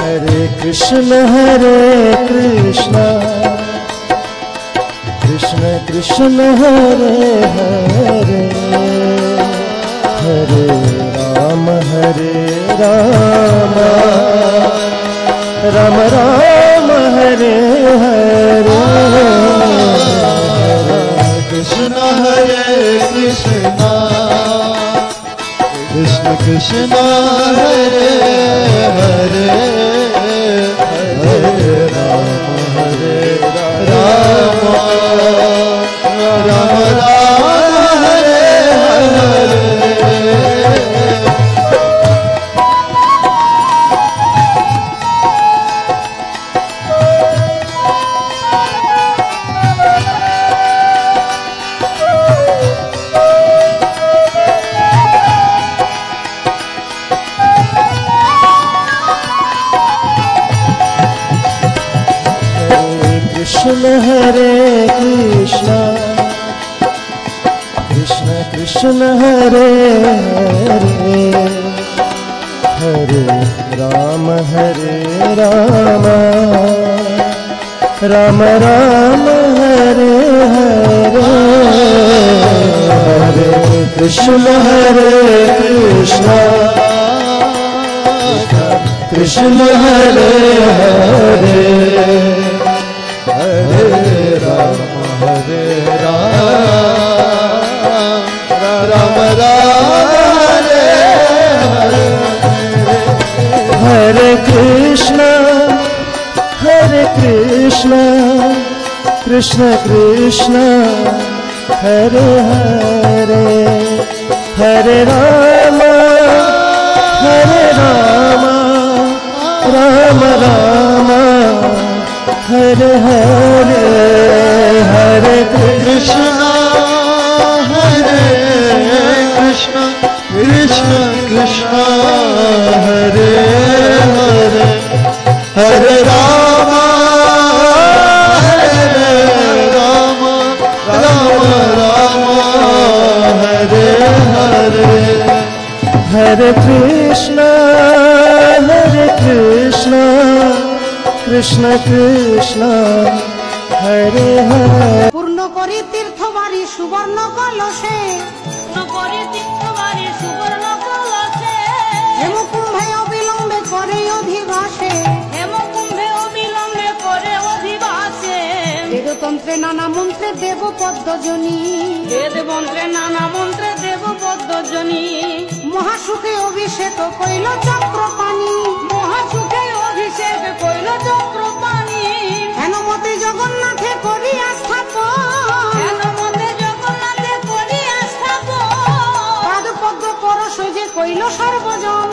हरे कृष्ण कृष्ण कृष्ण हरे हरे, हरे राम राम राम हरे हरे। कृष्ण कृष्ण कृष्ण हरे हरे, हरे राम राम हरे हरे। कृष्ण हरे कृष्ण कृष्ण कृष्ण हरे हरे, हरे राम राम राम हरे हरे। हरे कृष्ण कृष्ण हरे हरे, हरे राम राम हरे हरे। हरे कृष्ण कृष्ण कृष्ण हरे हरे, हरे राम राम राम हरे हरे। हरे कृष्ण कृष्ण कृष्ण हरे हरे, हरे राम राम हरे हरे। हरे कृष्ण कृष्ण कृष्ण हरे हरे। পূর্ণ করি তীর্থবাড়ি সুবর্ণ কলসে, হেমকুম্ভে অবিলম্বে করে অধিবাসে, বেদতন্ত্রে নানা মন্ত্রে দেব পদ্মজনী, মহাসুখে অভিষেক কইল চক্রপাণি, হেনমতে জগন্নাথে করি আস্থাপন, পাদ পদ্ম পরশ যে কইল সর্বজন,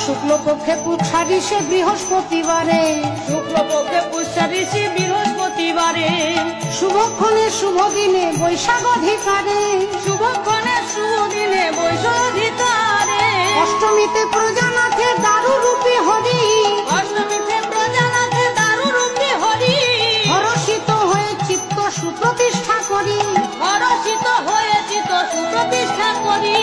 শুক্লপক্ষে পুষ্যারিষে বৃহস্পতিবারে, শুভক্ষণে শুভ দিনে বৈশাখ অধিকারে, অষ্টমীতে প্রজানাথে দারু রূপী হরি, হরষিত হয়ে চিত্ত সুপ্রতিষ্ঠা করি,